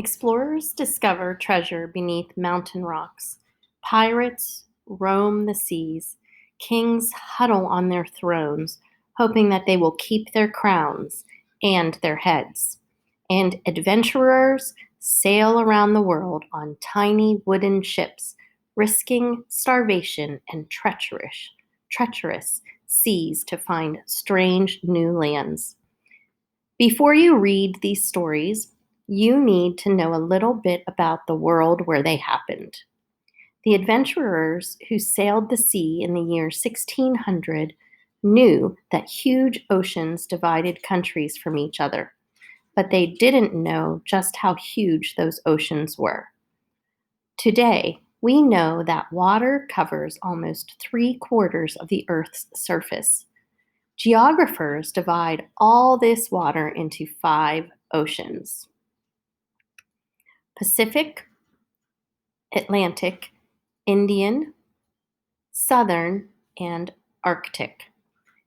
Explorers discover treasure beneath mountain rocks. Pirates roam the seas. Kings huddle on their thrones, hoping that they will keep their crowns and their heads. And adventurers sail around the world on tiny wooden ships, risking starvation and treacherous seas to find strange new lands. Before you read these stories, you need to know a little bit about the world where they happened. The adventurers who sailed the sea in the year 1600 knew that huge oceans divided countries from each other, but they didn't know just how huge those oceans were. Today, we know that water covers almost 3/4 of the Earth's surface. Geographers divide all this water into 5 oceans: Pacific, Atlantic, Indian, Southern, and Arctic.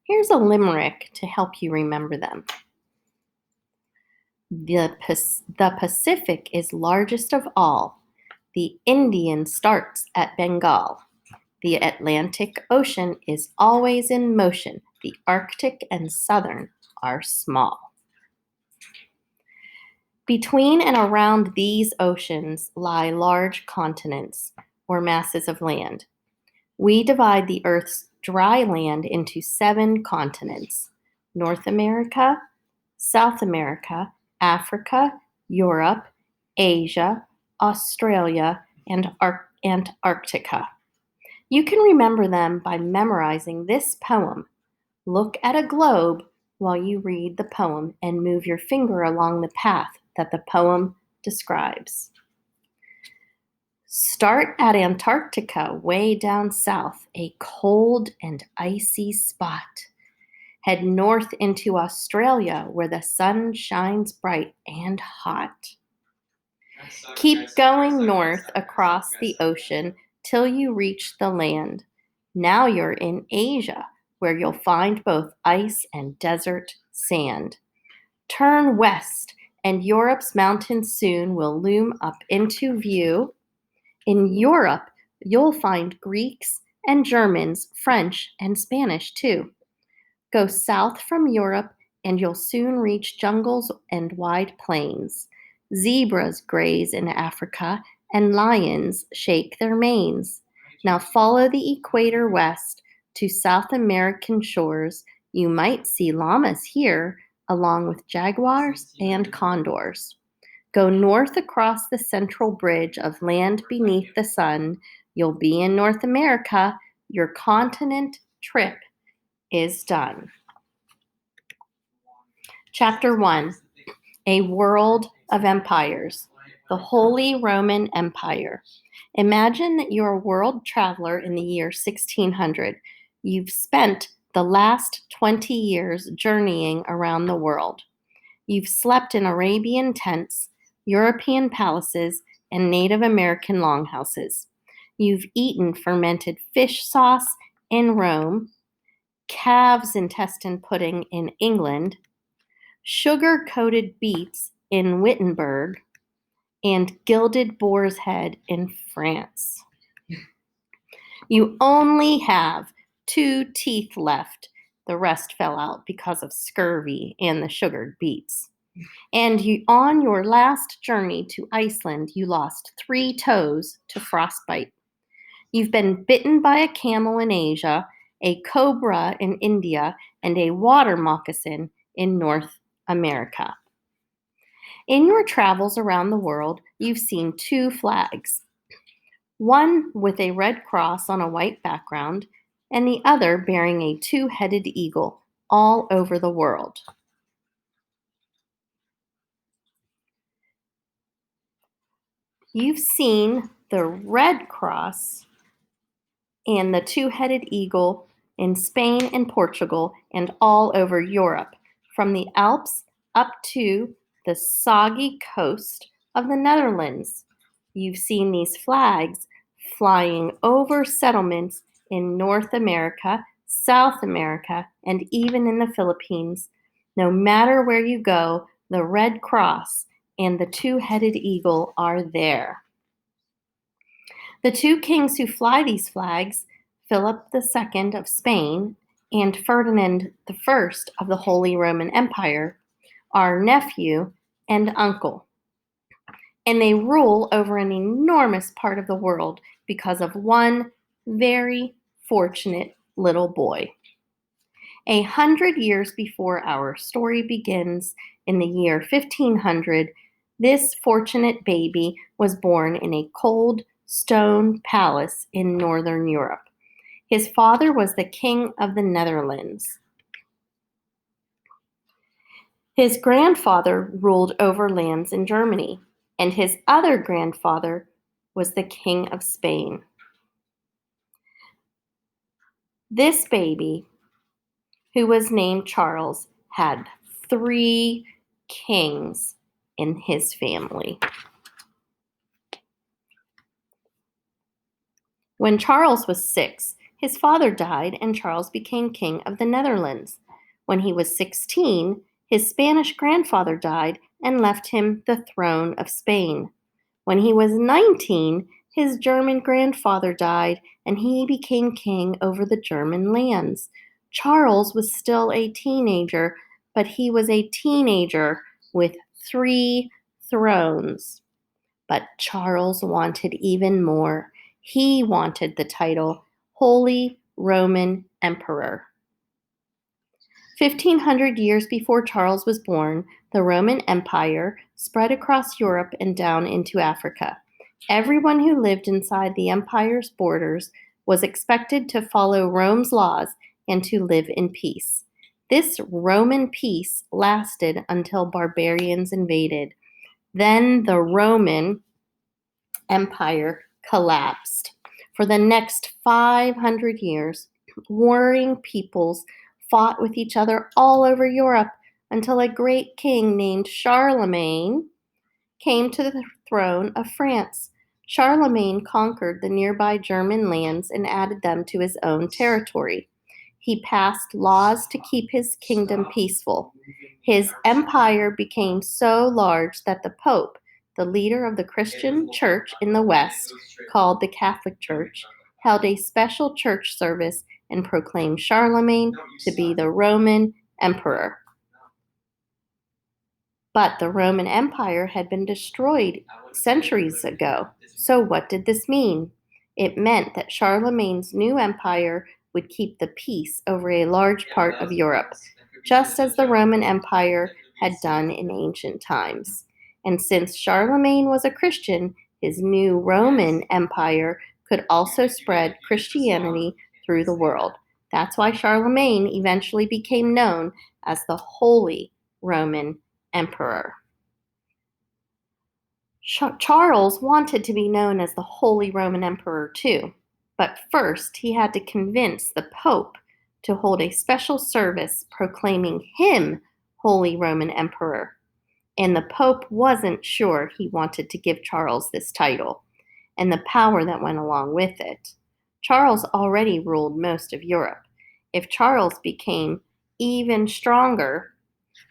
Here's a limerick to help you remember them. The Pacific is largest of all. The Indian starts at Bengal. The Atlantic Ocean is always in motion. The Arctic and Southern are small. Between and around these oceans lie large continents, or masses of land. We divide the Earth's dry land into 7 continents: North America, South America, Africa, Europe, Asia, Australia, and Antarctica. You can remember them by memorizing this poem. Look at a globe while you read the poem and move your finger along the path that the poem describes. Start at Antarctica, way down south, a cold and icy spot. Head north into Australia, where the sun shines bright and hot. Keep going north across the ocean till you reach the land. Now you're in Asia, where you'll find both ice and desert sand. Turn west, and Europe's mountains soon will loom up into view. In Europe, you'll find Greeks and Germans, French and Spanish too. Go south from Europe, and you'll soon reach jungles and wide plains. Zebras graze in Africa, and lions shake their manes. Now follow the equator west to South American shores. You might see llamas here, along with jaguars and condors. Go north across the central bridge of land beneath the sun. You'll be in North America. Your continent trip is done. Chapter 1: A World of Empires. The Holy Roman Empire. Imagine that you're a world traveler in the year 1600. You've spent the last 20 years journeying around the world. You've slept in Arabian tents, European palaces, and Native American longhouses. You've eaten fermented fish sauce in Rome, calves' intestine pudding in England, sugar-coated beets in Wittenberg, and gilded boar's head in France. You only have 2 teeth left. The rest fell out because of scurvy and the sugared beets. And on your last journey to Iceland, you lost 3 toes to frostbite. You've been bitten by a camel in Asia, a cobra in India, and a water moccasin in North America. In your travels around the world, you've seen 2 flags, one with a red cross on a white background, and the other bearing a 2-headed eagle, all over the world. You've seen the red cross and the 2-headed eagle in Spain and Portugal and all over Europe, from the Alps up to the soggy coast of the Netherlands. You've seen these flags flying over settlements in North America, South America, and even in the Philippines. No matter where you go, the Red Cross and the two-headed eagle are there. The two kings who fly these flags, Philip II of Spain and Ferdinand I of the Holy Roman Empire, are nephew and uncle. And they rule over an enormous part of the world because of one very fortunate little boy. 100 years before our story begins, in the year 1500, this fortunate baby was born in a cold stone palace in northern Europe. His father was the king of the Netherlands. His grandfather ruled over lands in Germany, and his other grandfather was the king of Spain. This baby, who was named Charles, had 3 kings in his family. When Charles was 6, his father died and Charles became king of the Netherlands. When he was 16, his Spanish grandfather died and left him the throne of Spain. When he was 19, his German grandfather died and he became king over the German lands. Charles was still a teenager, but he was a teenager with 3 thrones. But Charles wanted even more. He wanted the title Holy Roman Emperor. 1500 years before Charles was born, the Roman Empire spread across Europe and down into Africa. Everyone who lived inside the empire's borders was expected to follow Rome's laws and to live in peace. This Roman peace lasted until barbarians invaded. Then the Roman Empire collapsed. For the next 500 years, warring peoples fought with each other all over Europe until a great king named Charlemagne came to the throne of France. Charlemagne conquered the nearby German lands and added them to his own territory. He passed laws to keep his kingdom peaceful. His empire became so large that the Pope, the leader of the Christian church in the West, called the Catholic Church, held a special church service and proclaimed Charlemagne to be the Roman emperor. But the Roman Empire had been destroyed centuries ago. So what did this mean? It meant that Charlemagne's new empire would keep the peace over a large part of Europe, just as the Roman Empire had done in ancient times. And since Charlemagne was a Christian, his new Roman Empire could also spread Christianity through the world. That's why Charlemagne eventually became known as the Holy Roman Emperor. Charles wanted to be known as the Holy Roman Emperor too, but first he had to convince the Pope to hold a special service proclaiming him Holy Roman Emperor. And the Pope wasn't sure he wanted to give Charles this title and the power that went along with it. Charles already ruled most of Europe. If Charles became even stronger,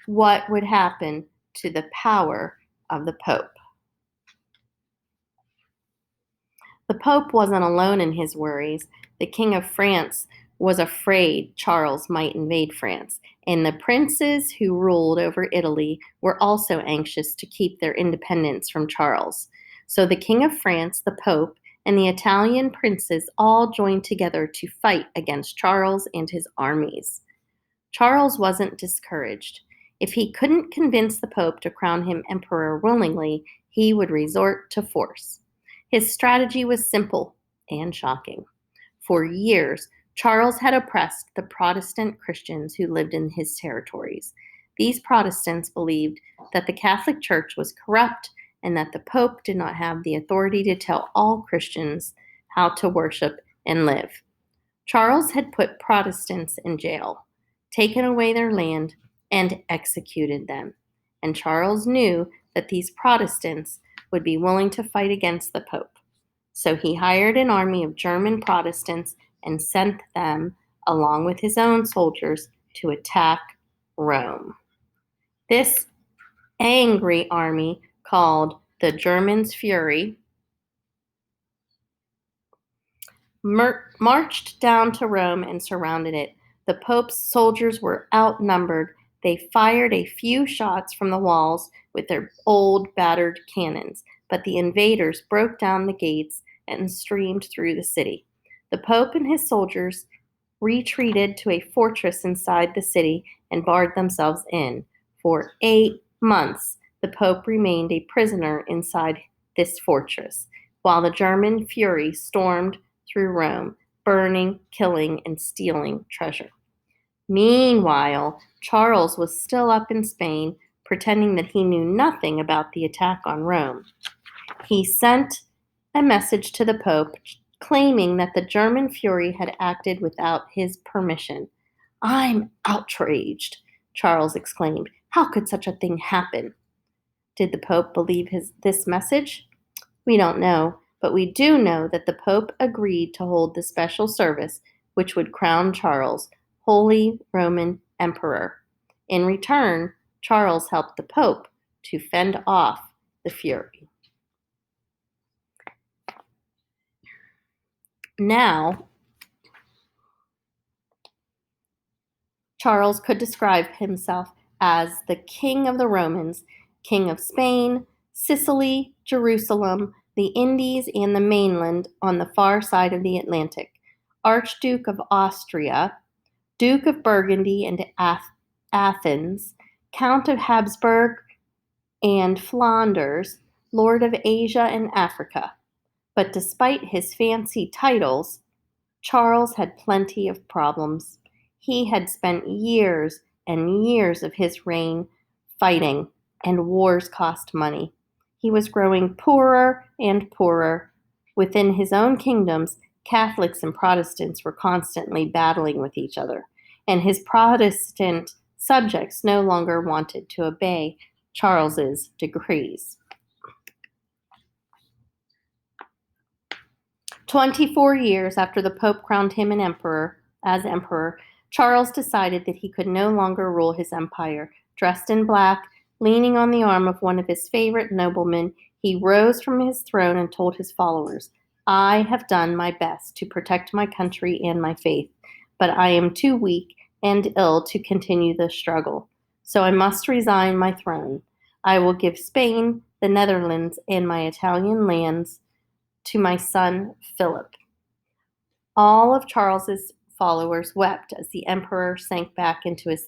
what would happen to the power of the Pope? The Pope wasn't alone in his worries. The King of France was afraid Charles might invade France, and the princes who ruled over Italy were also anxious to keep their independence from Charles. So the King of France, the Pope, and the Italian princes all joined together to fight against Charles and his armies. Charles wasn't discouraged. If he couldn't convince the Pope to crown him emperor willingly, he would resort to force. His strategy was simple and shocking. For years, Charles had oppressed the Protestant Christians who lived in his territories. These Protestants believed that the Catholic Church was corrupt and that the Pope did not have the authority to tell all Christians how to worship and live. Charles had put Protestants in jail, taken away their land, and executed them. And Charles knew that these Protestants would be willing to fight against the Pope. So he hired an army of German Protestants and sent them, along with his own soldiers, to attack Rome. This angry army called the German's Fury, marched down to Rome and surrounded it. The Pope's soldiers were outnumbered. They fired a few shots from the walls with their old, battered cannons, but the invaders broke down the gates and streamed through the city. The Pope and his soldiers retreated to a fortress inside the city and barred themselves in. For 8 months, the Pope remained a prisoner inside this fortress, while the German fury stormed through Rome, burning, killing, and stealing treasure. Meanwhile, Charles was still up in Spain, pretending that he knew nothing about the attack on Rome. He sent a message to the Pope claiming that the German fury had acted without his permission. "I'm outraged," Charles exclaimed. "How could such a thing happen?" Did the Pope believe this message? We don't know, but we do know that the Pope agreed to hold the special service which would crown Charles Holy Roman Emperor. In return, Charles helped the Pope to fend off the fury. Now, Charles could describe himself as the King of the Romans, King of Spain, Sicily, Jerusalem, the Indies, and the mainland on the far side of the Atlantic, Archduke of Austria, Duke of Burgundy and Athens, Count of Habsburg and Flanders, Lord of Asia and Africa. But despite his fancy titles, Charles had plenty of problems. He had spent years and years of his reign fighting, and wars cost money. He was growing poorer and poorer. Within his own kingdoms, Catholics and Protestants were constantly battling with each other, and his Protestant subjects no longer wanted to obey Charles's decrees. 24 years after the Pope crowned him as emperor, Charles decided that he could no longer rule his empire. Dressed in black, leaning on the arm of one of his favorite noblemen, he rose from his throne and told his followers, "I have done my best to protect my country and my faith, but I am too weak and ill to continue the struggle, so I must resign my throne. I will give Spain, the Netherlands, and my Italian lands to my son Philip." All of Charles's followers wept as the emperor sank back onto his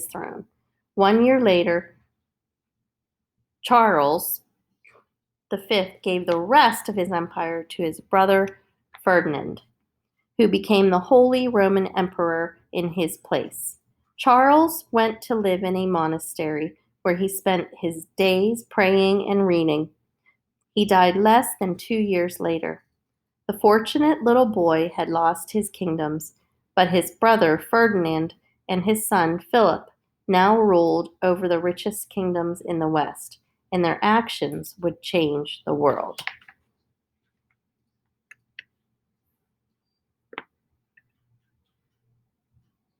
throne. 1 year later, Charles V gave the rest of his empire to his brother Ferdinand, who became the Holy Roman Emperor in his place. Charles went to live in a monastery where he spent his days praying and reading. He died less than 2 years later. The fortunate little boy had lost his kingdoms, but his brother Ferdinand and his son Philip now ruled over the richest kingdoms in the West, and their actions would change the world.